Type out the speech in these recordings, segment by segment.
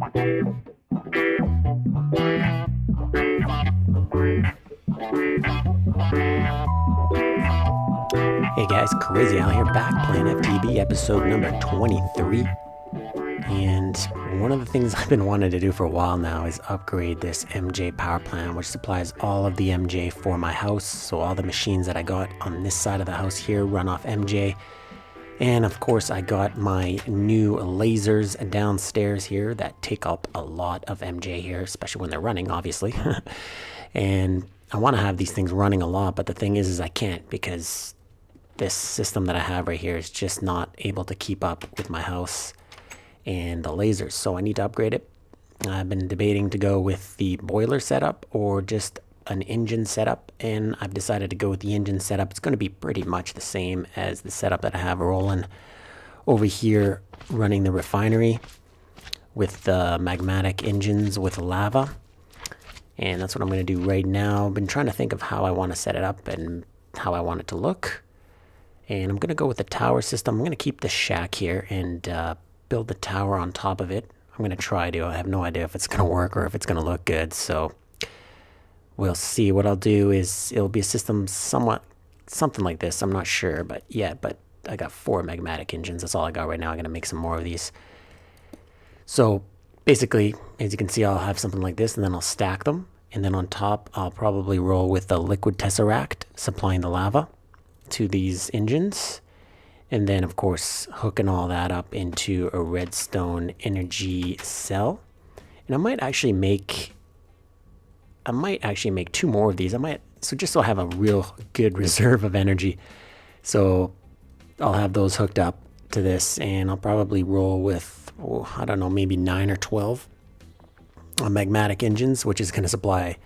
Hey guys, Crazy out here back playing FTB episode number 23. And one of the things I've been wanting to do for a while now is upgrade this MJ power plant, which supplies all of the MJ for my house. So all the machines that I got on this side of the house here run off MJ. And of course I got my new lasers downstairs here that take up a lot of MJ here, especially when they're running, obviously. And I want to have these things running a lot, but the thing is I can't, because this system that I have right here is just not able to keep up with my house and the lasers, so I need to upgrade it. I've been debating to go with the boiler setup or just an engine setup, and I've decided to go with the engine setup. It's going to be pretty much the same as the setup that I have rolling over here, running the refinery with the magmatic engines with lava, and that's what I'm going to do right now. I've been trying to think of how I want to set it up and how I want it to look. And I'm going to go with the tower system. I'm going to keep the shack here and build the tower on top of it. I'm going to try to. I have no idea if it's going to work or if it's going to look good. So we'll see. What I'll do is it'll be a system something like this. I'm not sure. But yeah, I got 4 magmatic engines. That's all I got right now. I'm going to make some more of these. So basically, as you can see, I'll have something like this, and then I'll stack them. And then on top, I'll probably roll with the liquid tesseract, supplying the lava to these engines, and then of course hooking all that up into a redstone energy cell. And I might actually make 2 more of these. So just so I have a real good reserve of energy. So I'll have those hooked up to this, and I'll probably roll with, I don't know, maybe 9 or 12 magmatic engines, which is going to supply,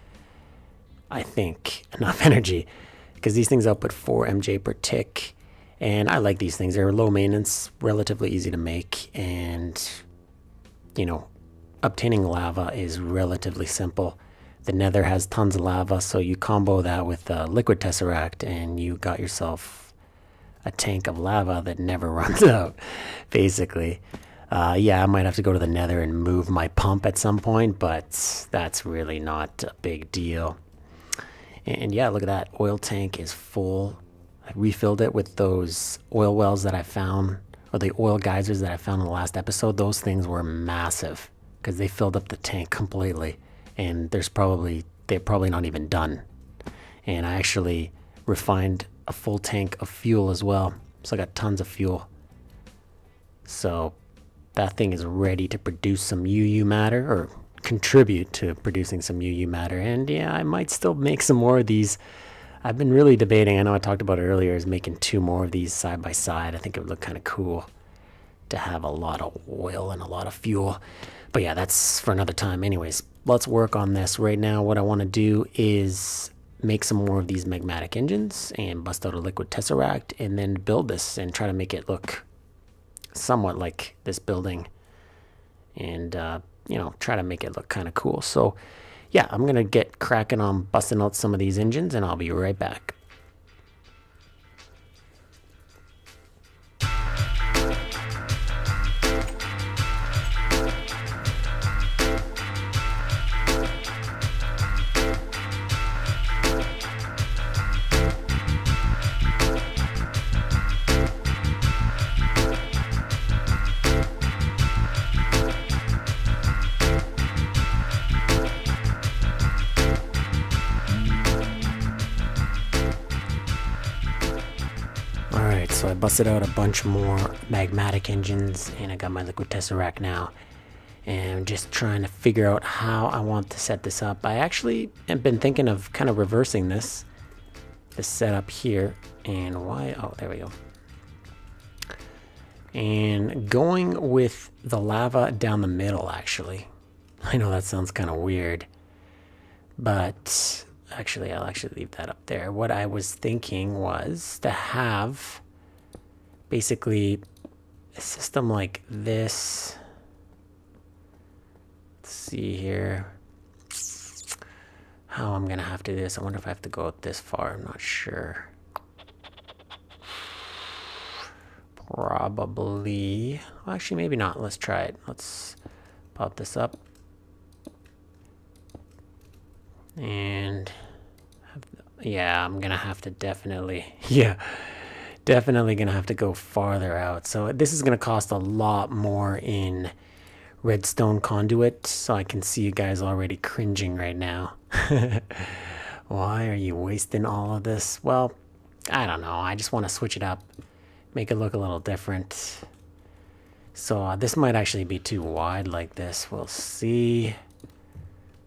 I think, enough energy, because these things output 4 MJ per tick, and I like these things. They're low maintenance, relatively easy to make, and obtaining lava is relatively simple. The nether has tons of lava, so you combo that with the liquid tesseract and you got yourself a tank of lava that never runs out, basically. Yeah, I might have to go to the nether and move my pump at some point, but that's really not a big deal. And yeah, look at that. Oil tank is full. I refilled it with those oil wells that I found, or the oil geysers that I found in the last episode. Those things were massive because they filled up the tank completely. And they're probably not even done. And I actually refined a full tank of fuel as well. So I got tons of fuel. So that thing is ready to produce some UU matter, or contribute to producing some UU matter. And yeah, I might still make some more of these. I've been really debating, I know I talked about it earlier, is making 2 more of these side by side. I think it would look kind of cool to have a lot of oil and a lot of fuel. But yeah, that's for another time. Anyways, let's work on this. Right now, what I want to do is make some more of these magmatic engines and bust out a liquid tesseract, and then build this and try to make it look somewhat like this building, and try to make it look kind of cool. So yeah, I'm gonna get cracking on busting out some of these engines, and I'll be right back. So I busted out a bunch more magmatic engines, and I got my liquid tesseract now, and I'm just trying to figure out how I want to set this up. I actually have been thinking of kind of reversing this setup here, and there we go, and going with the lava down the middle. Actually, I know that sounds kind of weird, but actually I'll actually leave that up there. What I was thinking was to have basically a system like this. Let's see here how I'm gonna have to do this. I wonder if I have to go this far. I'm not sure. Probably. Well, actually, maybe not. Let's try it. Let's Pop this up. And yeah, I'm gonna have to definitely gonna have to go farther out. So this is gonna cost a lot more in redstone conduit, so I can see you guys already cringing right now. Why are you wasting all of this? Well, I don't know, I just want to switch it up, make it look a little different. So this might actually be too wide like this, we'll see.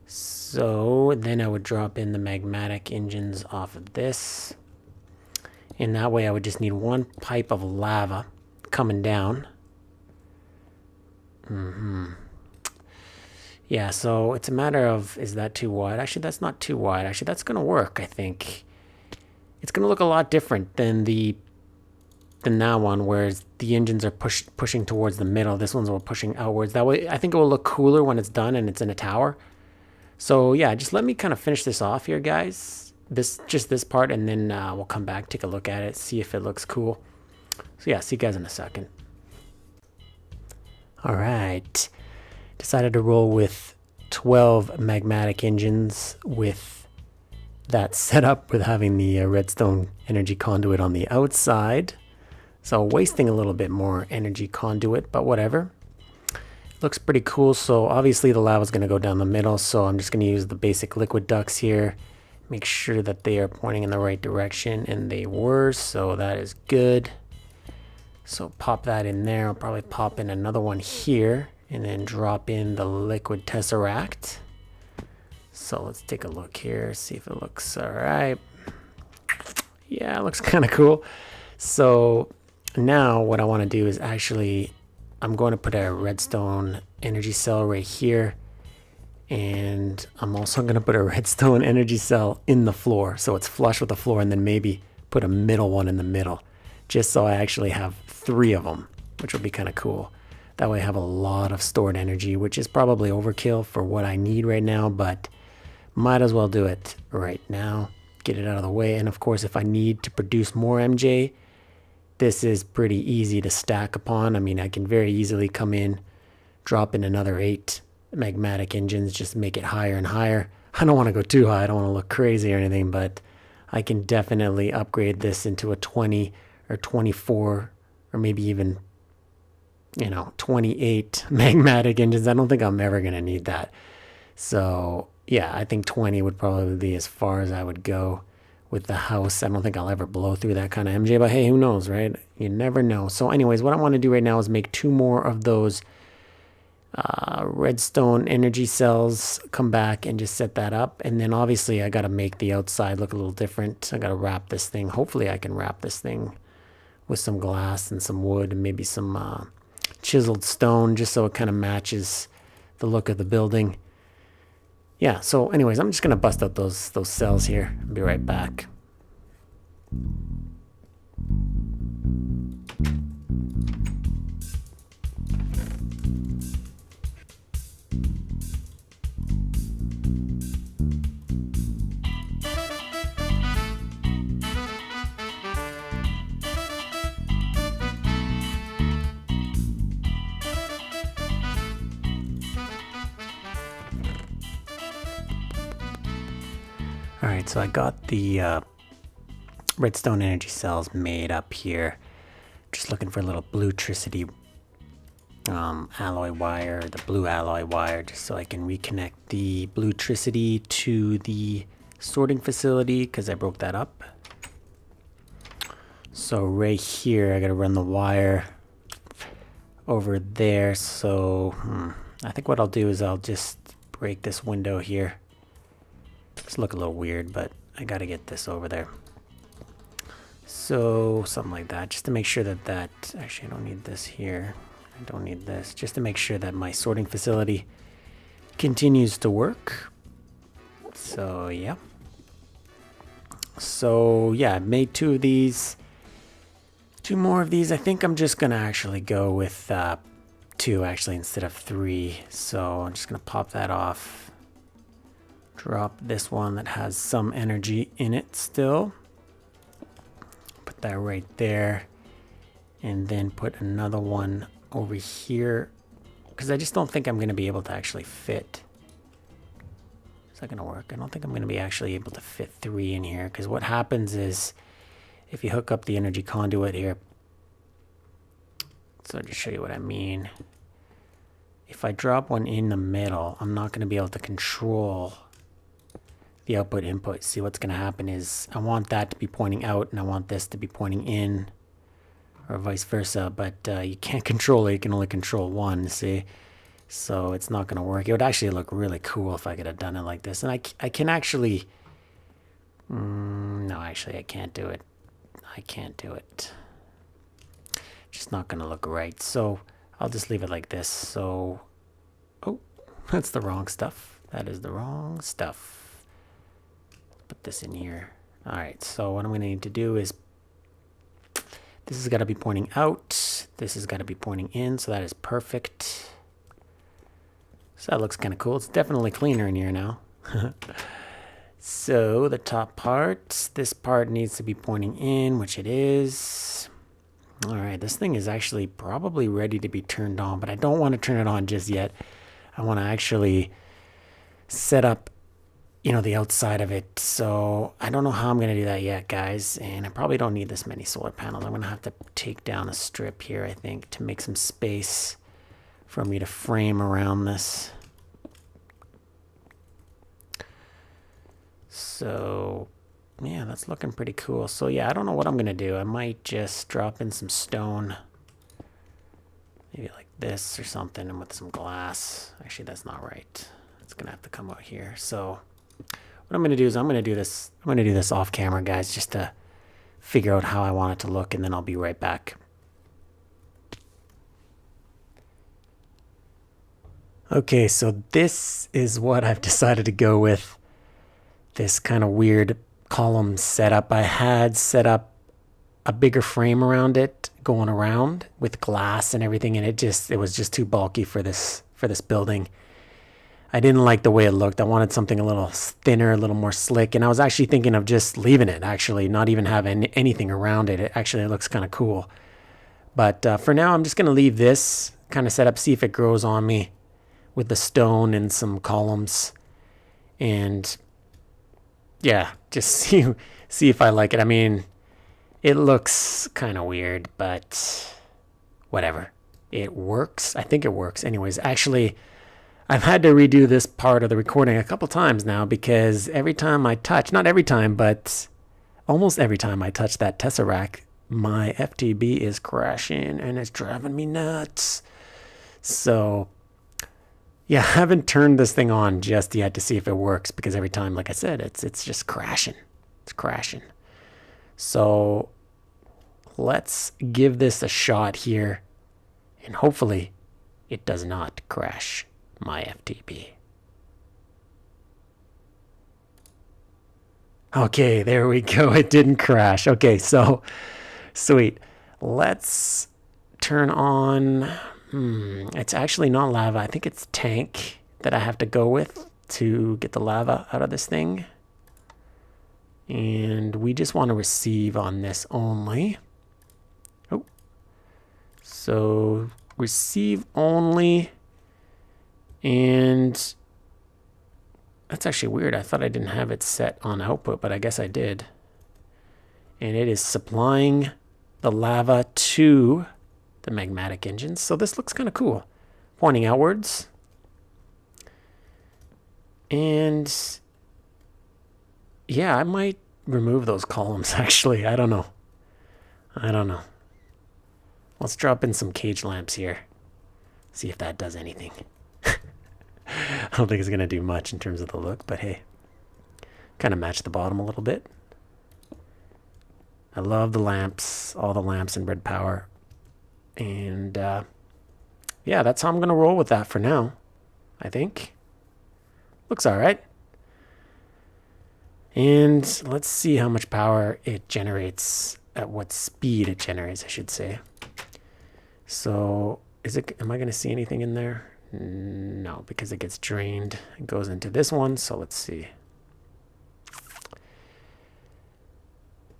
So then I would drop in the magmatic engines off of this, and that way I would just need one pipe of lava coming down. Yeah, so it's a matter of, is that too wide? Actually, that's not too wide. Actually, that's going to work, I think. It's going to look a lot different than that one, whereas the engines are pushing towards the middle. This one's all pushing outwards. That way, I think it will look cooler when it's done and it's in a tower. So yeah, just let me kind of finish this off here, guys. Just this part, and then we'll come back, take a look at it, see if it looks cool. So yeah, see you guys in a second. All right. Decided to roll with 12 magmatic engines with that setup, with having the redstone energy conduit on the outside. So wasting a little bit more energy conduit, but whatever. Looks pretty cool. So obviously the lava is going to go down the middle, so I'm just going to use the basic liquid ducts here. Make sure that they are pointing in the right direction, and they were, so that is good. So pop that in there. I'll probably pop in another one here, and then drop in the liquid tesseract. So let's take a look here, see if it looks all right. Yeah, it looks kind of cool. So now what I want to do is actually, I'm going to put a redstone energy cell right here, and I'm also going to put a redstone energy cell in the floor, so it's flush with the floor, and then maybe put a middle one in the middle, just so I actually have 3 of them, which will be kind of cool. That way I have a lot of stored energy, which is probably overkill for what I need right now, but might as well do it right now, get it out of the way. And of course, if I need to produce more MJ, this is pretty easy to stack upon. I mean, I can very easily come in, drop in another 8 magmatic engines, just make it higher and higher. I don't want to go too high, I don't want to look crazy or anything, but I can definitely upgrade this into a 20 or 24 or maybe even, 28 magmatic engines. I don't think I'm ever going to need that. So yeah, I think 20 would probably be as far as I would go with the house. I don't think I'll ever blow through that kind of MJ, but hey, who knows, right? You never know. So anyways, what I want to do right now is make 2 more of those redstone energy cells, come back and just set that up. And then obviously I got to make the outside look a little different. I got to wrap this thing. Hopefully I can wrap this thing with some glass and some wood and maybe some chiseled stone, just so it kind of matches the look of the building. Yeah, so anyways, I'm just going to bust out those cells here. I'll be right back. Alright, so I got the redstone energy cells made up here. Just looking for a little bluetricity alloy wire, the blue alloy wire, just so I can reconnect the bluetricity to the sorting facility, because I broke that up. So right here, I gotta run the wire over there. So I think what I'll do is I'll just break this window here. It's look a little weird, but I gotta get this over there. So something like that, just to make sure that actually I don't need this here. I don't need this, just to make sure that my sorting facility continues to work. So yeah. So yeah, I made 2 of these. 2 more of these. I think I'm just gonna actually go with 2 actually instead of 3. So I'm just gonna pop that off. Drop this one that has some energy in it still. Put that right there. And then put another one over here, because I just don't think I'm going to be able to actually fit. Is that going to work? I don't think I'm going to be actually able to fit 3 in here, because what happens is if you hook up the energy conduit here, so I'll just show you what I mean. If I drop one in the middle, I'm not going to be able to control the output input. See, what's going to happen is I want that to be pointing out and I want this to be pointing in, or vice versa, but you can't control it. You can only control one, see? So it's not going to work. It would actually look really cool if I could have done it like this. And I can actually... no, actually, I can't do it. I can't do it. Just not going to look right. So I'll just leave it like this. So... oh, that's the wrong stuff. That is the wrong stuff. Put this in here. All right, so what I'm going to need to do is... this has got to be pointing out. This has got to be pointing in, so that is perfect. So that looks kind of cool. It's definitely cleaner in here now. So the top part, this part needs to be pointing in, which it is. All right, this thing is actually probably ready to be turned on, but I don't want to turn it on just yet. I want to actually set up, you know, the outside of it. So I don't know how I'm going to do that yet, guys. And I probably don't need this many solar panels. I'm going to have to take down a strip here, I think, to make some space for me to frame around this. So, yeah, that's looking pretty cool. So, yeah, I don't know what I'm going to do. I might just drop in some stone. Maybe like this or something, and with some glass. Actually, that's not right. It's going to have to come out here. So, what I'm going to do is I'm going to do this off camera, guys, just to figure out how I want it to look, and then I'll be right back. Okay, so this is what I've decided to go with. This kind of weird column setup. I had set up a bigger frame around it going around with glass and everything, and it was just too bulky for this building. I didn't like the way it looked. I wanted something a little thinner, a little more slick, and I was actually thinking of just leaving it, actually, not even having anything around it. It actually looks kind of cool. But for now, I'm just going to leave this kind of set up, see if it grows on me with the stone and some columns, and yeah, just see if I like it. I mean, it looks kind of weird, but whatever. It works. I think it works. Anyways, actually, I've had to redo this part of the recording a couple times now, because every time I touch, not every time, but almost every time I touch that tesseract, my FTB is crashing and it's driving me nuts. So yeah, I haven't turned this thing on just yet to see if it works, because every time, like I said, it's just crashing. It's crashing. So let's give this a shot here, and hopefully it does not crash my FTB. Okay, there we go. It didn't crash. Okay, so sweet. Let's turn on... it's actually not lava. I think it's tank that I have to go with to get the lava out of this thing. And we just want to receive on this only. Oh. So receive only. And that's actually weird. I thought I didn't have it set on output, but I guess I did. And it is supplying the lava to the magmatic engines. So this looks kind of cool. Pointing outwards. And yeah, I might remove those columns, actually. I don't know. Let's drop in some cage lamps here. See if that does anything. I don't think it's going to do much in terms of the look, but hey. Kind of match the bottom a little bit. I love the lamps, all the lamps in Red Power. And yeah, that's how I'm going to roll with that for now, I think. Looks all right. And let's see how much power it generates, at what speed it generates, I should say. So, am I going to see anything in there? No, because it gets drained. It goes into this one, so let's see.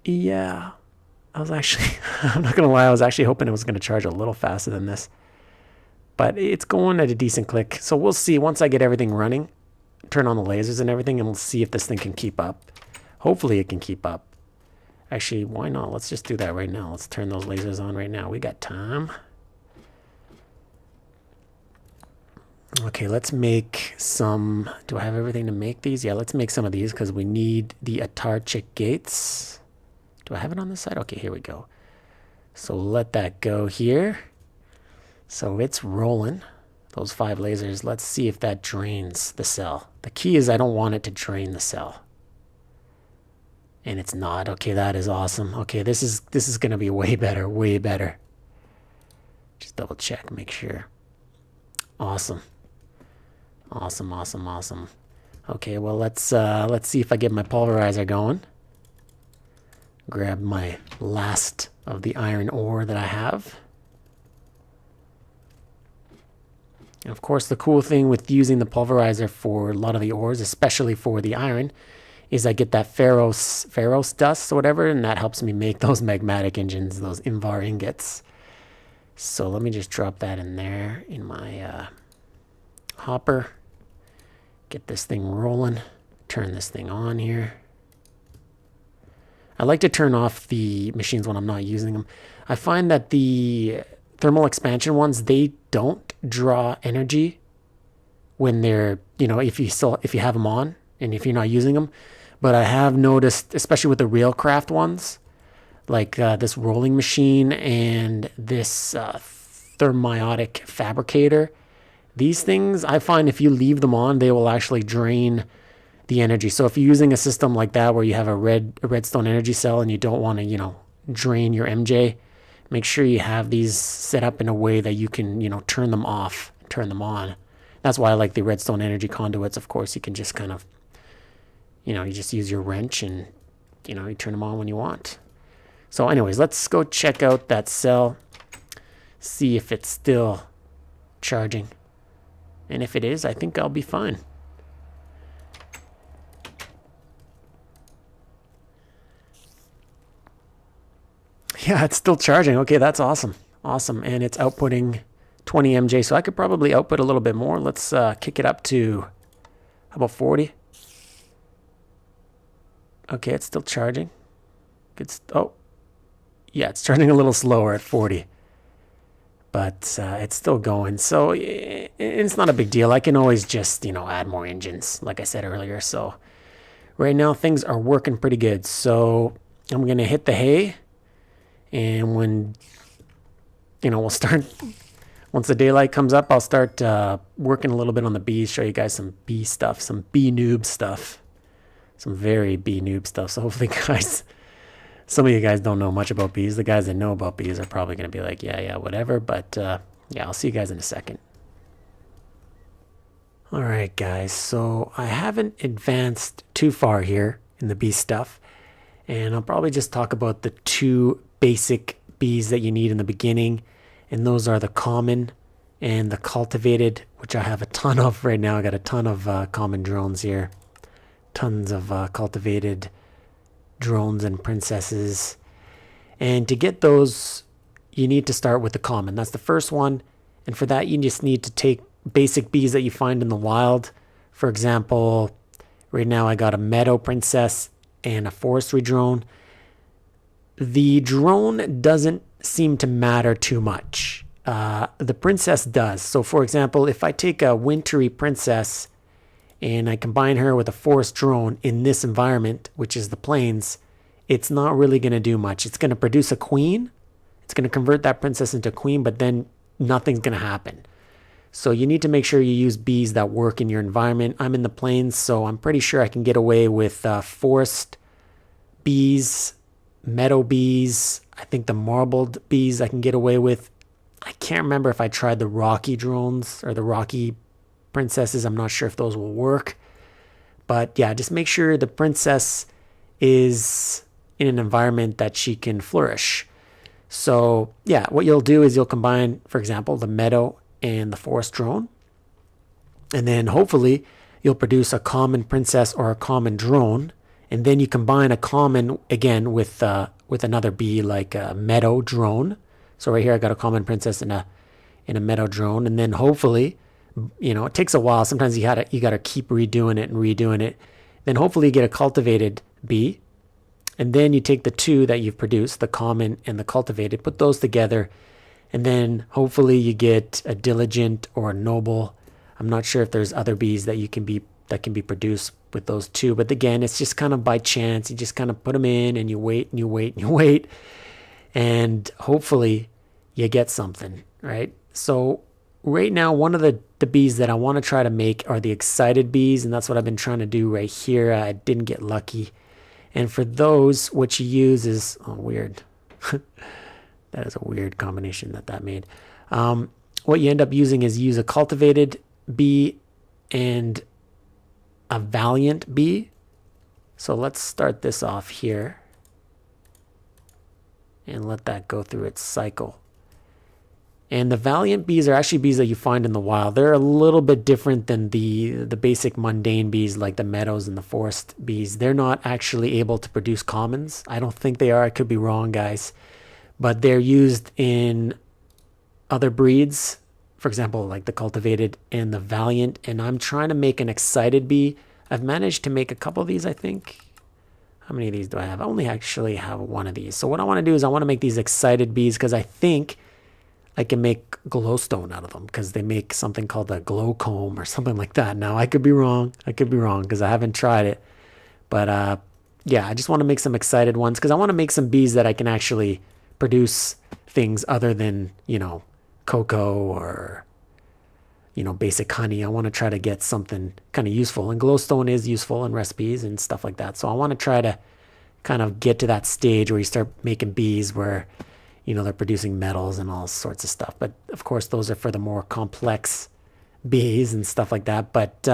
Yeah, I was actually, I'm not going to lie, I was actually hoping it was going to charge a little faster than this. But it's going at a decent click. So we'll see once I get everything running, turn on the lasers and everything, and we'll see if this thing can keep up. Hopefully it can keep up. Actually, why not? Let's just do that right now. Let's turn those lasers on right now. We got time. Okay, let's make some... Do I have everything to make these? Yeah, let's make some of these because we need the Atarchic gates. Do I have it on this side? Okay, here we go. So let that go here. So it's rolling. Those 5 lasers. Let's see if that drains the cell. The key is I don't want it to drain the cell. And it's not. Okay, that is awesome. Okay, this is going to be way better, way better. Just double check, make sure. Awesome. Awesome, awesome, awesome. Okay, well, let's see if I get my pulverizer going. Grab my last of the iron ore that I have. And of course, the cool thing with using the pulverizer for a lot of the ores, especially for the iron, is I get that ferrous dust or whatever, and that helps me make those magmatic engines, those Invar ingots. So let me just drop that in there in my hopper. Get this thing rolling. Turn this thing on here. I like to turn off the machines when I'm not using them. I find that the thermal expansion ones, they don't draw energy when they're, if you have them on and if you're not using them. But I have noticed, especially with the railcraft ones, like this rolling machine and this thermiotic fabricator, these things, I find if you leave them on, they will actually drain the energy. So if you're using a system like that where you have a redstone energy cell and you don't want to, drain your MJ, make sure you have these set up in a way that you can, turn them off, turn them on. That's why I like the redstone energy conduits. Of course, you can just kind of, you just use your wrench and, you turn them on when you want. So anyways, let's go check out that cell, see if it's still charging. And if it is, I think I'll be fine. Yeah, it's still charging. Okay, that's awesome. Awesome. And it's outputting 20 MJ, so I could probably output a little bit more. Let's kick it up to, how about 40? Okay, it's still charging. Oh, yeah, it's charging a little slower at 40. But it's still going. So it's not a big deal. I can always just, add more engines, like I said earlier. So right now, things are working pretty good. So I'm going to hit the hay. And when, we'll start, once the daylight comes up, I'll start working a little bit on the bees, show you guys some bee stuff, some bee noob stuff. Some very bee noob stuff. So hopefully, guys, some of you guys don't know much about bees. The guys that know about bees are probably going to be like, yeah, whatever. But yeah, I'll see you guys in a second. All right, guys. So I haven't advanced too far here in the bee stuff. And I'll probably just talk about the 2 basic bees that you need in the beginning. And those are the common and the cultivated, which I have a ton of right now. I got a ton of common drones here. Tons of cultivated drones and princesses. And to get those, you need to start with the common. That's the first one. And for that, you just need to take basic bees that you find in the wild. For example, right now I got a meadow princess and a forestry drone. The drone doesn't seem to matter too much. The princess does. So for example, if I take a wintry princess and I combine her with a forest drone in this environment, which is the plains, it's not really going to do much. It's going to produce a queen. It's going to convert that princess into a queen, but then nothing's going to happen. So you need to make sure you use bees that work in your environment. I'm in the plains, so I'm pretty sure I can get away with forest bees, meadow bees. I think the marbled bees I can get away with. I can't remember if I tried the rocky drones or the rocky princesses. I'm not sure if those will work. But yeah, just make sure the princess is in an environment that she can flourish. So yeah, what you'll do is you'll combine, for example, the meadow and the forest drone. And then hopefully you'll produce a common princess or a common drone. And then you combine a common again with another bee like a meadow drone. So right here I got a common princess and in a meadow drone, and then hopefully, you know, it takes a while. Sometimes you gotta keep redoing it and redoing it. Then hopefully you get a cultivated bee, and then you take the two that you've produced, the common and the cultivated, put those together, and then hopefully you get a diligent or a noble. I'm not sure if there's other bees that can be produced with those two, but again, it's just kind of by chance. You just kind of put them in, and you wait and you wait and you wait, and hopefully you get something, right? So right now, one of the bees that I want to try to make are the excited bees, and that's what I've been trying to do right here. I didn't get lucky. And for those, what you use is, oh, weird. That is a weird combination that made. What you end up using is use a cultivated bee and a valiant bee. So let's start this off here and let that go through its cycle. And the valiant bees are actually bees that you find in the wild. They're a little bit different than the basic mundane bees like the meadows and the forest bees. They're not actually able to produce commons. I don't think they are. I could be wrong, guys. But they're used in other breeds. For example, like the cultivated and the valiant. And I'm trying to make an excited bee. I've managed to make a couple of these, I think. How many of these do I have? I only actually have one of these. So what I want to do is I want to make these excited bees because I think I can make glowstone out of them because they make something called a glow comb or something like that. Now, I could be wrong. I could be wrong because I haven't tried it. But yeah, I just want to make some excited ones because I want to make some bees that I can actually produce things other than, you know, cocoa or, you know, basic honey. I want to try to get something kind of useful. And glowstone is useful in recipes and stuff like that. So I want to try to kind of get to that stage where you start making bees where, you know, they're producing metals and all sorts of stuff. But of course, those are for the more complex bees and stuff like that. But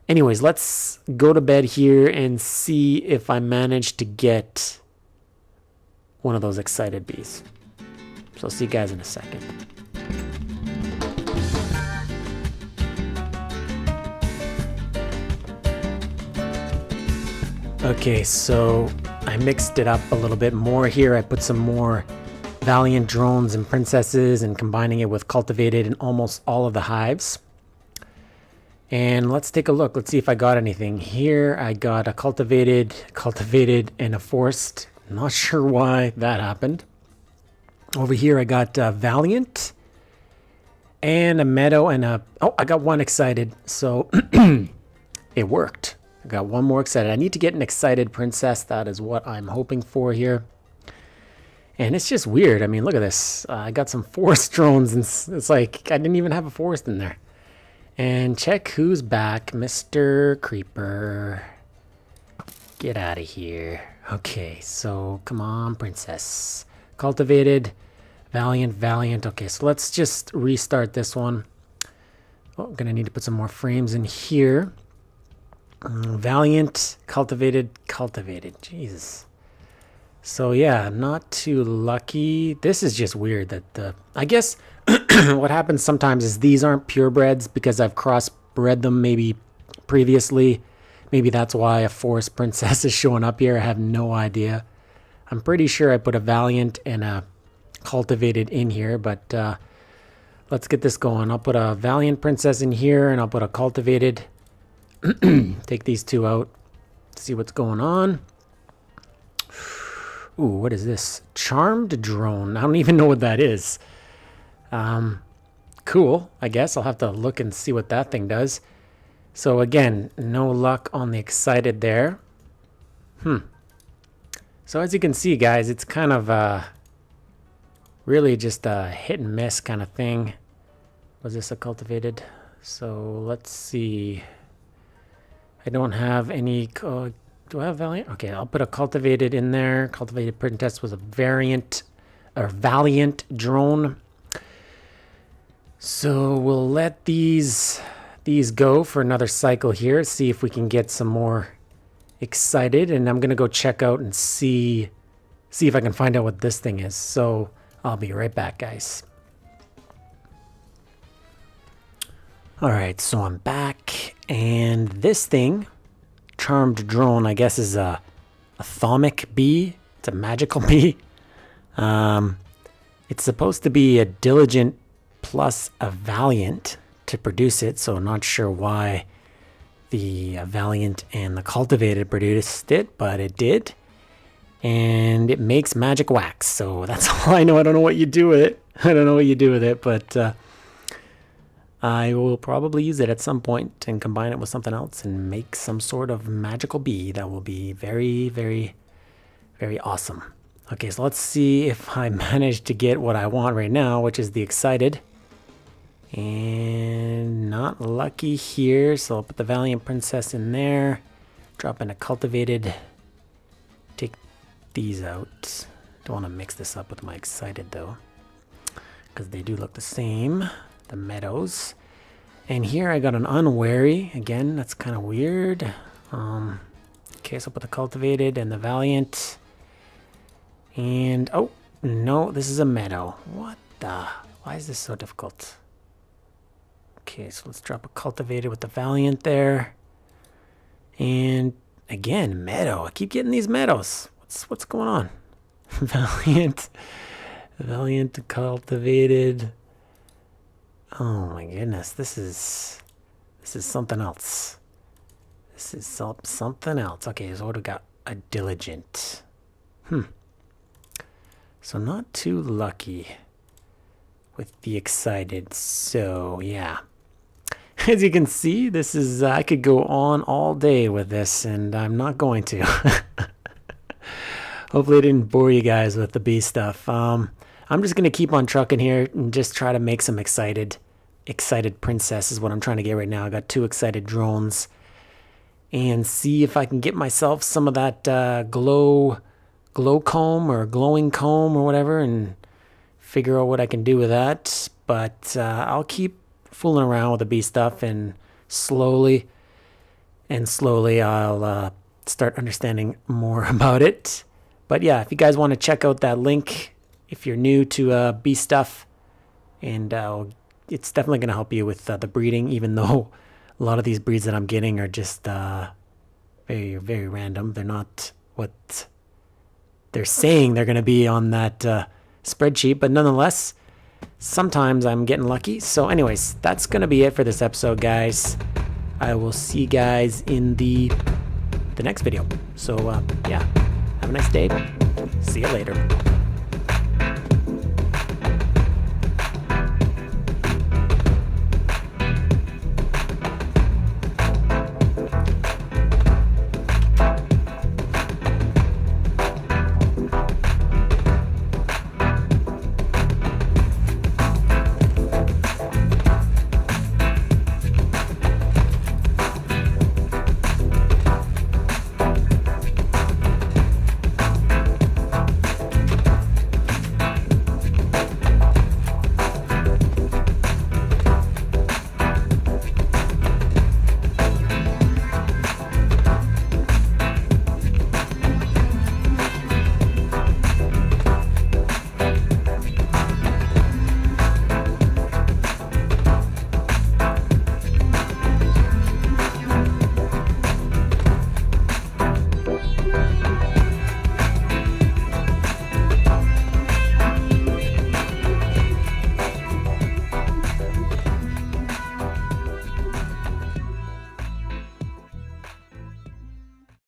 anyways, let's go to bed here and see if I manage to get one of those excited bees. So I'll see you guys in a second. Okay, so I mixed it up a little bit more here. I put some more valiant drones and princesses and combining it with cultivated in almost all of the hives. And let's take a look. Let's see if I got anything. Here I got a cultivated, and a forest. Not sure why that happened. Over here I got valiant and a meadow and I got one excited. So it worked. I got one more excited. I need to get an excited princess. That is what I'm hoping for here. And it's just weird. I mean, look at this. I got some forest drones, and it's like I didn't even have a forest in there. And check who's back. Mr. Creeper. Get out of here. Okay, so come on, princess. Cultivated, valiant. Okay, so let's just restart this one. Oh, I'm going to need to put some more frames in here. Valiant, cultivated. Jesus. So yeah, not too lucky. This is just weird that I guess what happens sometimes is these aren't purebreds because I've crossbred them maybe previously. Maybe that's why a forest princess is showing up here. I have no idea. I'm pretty sure I put a valiant and a cultivated in here, but let's get this going. I'll put a valiant princess in here and I'll put a cultivated. Take these two out, see what's going on. Ooh, what is this? Charmed drone. I don't even know what that is. Cool, I guess. I'll have to look and see what that thing does. So again, no luck on the excited there. So as you can see, guys, it's kind of really just a hit and miss kind of thing. Was this a cultivated? So let's see. I don't have any, do I have valiant? Okay, I'll put a cultivated in there. Cultivated princess was a valiant drone. So we'll let these go for another cycle here. See if we can get some more excited. And I'm going to go check out and see if I can find out what this thing is. So I'll be right back, guys. All right, so I'm back, and this thing, charmed drone, I guess is a thaumic bee. It's a magical bee. It's supposed to be a diligent plus a Valiant to produce it, so I'm not sure why the Valiant and the Cultivated produced it, but it did. And it makes magic wax, so that's all I know. I don't know what you do with it. But I will probably use it at some point and combine it with something else and make some sort of magical bee that will be very, very, very awesome. Okay, so let's see if I manage to get what I want right now, which is the excited. And not lucky here, so I'll put the Valiant Princess in there. Drop in a cultivated. Take these out. Don't want to mix this up with my excited though, because they do look the same. The meadows. And here I got an unwary. Again, that's kind of weird. Okay, so I'll put the cultivated and the Valiant. And, oh, no, this is a meadow. What the? Why is this so difficult? Okay, so let's drop a cultivated with the Valiant there. And, again, meadow. I keep getting these meadows. What's going on? Valiant cultivated. Oh my goodness, this is something else. This is something else. Okay, so what do we got? A diligent. So not too lucky with the excited. So yeah, as you can see, this is I could go on all day with this, and I'm not going to. Hopefully I didn't bore you guys with the bee stuff. I'm just going to keep on trucking here and just try to make some excited princess is what I'm trying to get right now. I got 2 excited drones. And see if I can get myself some of that glow comb or glowing comb or whatever and figure out what I can do with that. But I'll keep fooling around with the bee stuff, and slowly I'll start understanding more about it. But yeah, if you guys want to check out that link, if you're new to bee stuff, and it's definitely going to help you with the breeding, even though a lot of these breeds that I'm getting are just very, very random. They're not what they're saying they're going to be on that spreadsheet, but nonetheless, sometimes I'm getting lucky. So anyways, that's going to be it for this episode, guys. I will see you guys in the next video. So yeah, have a nice day. See you later.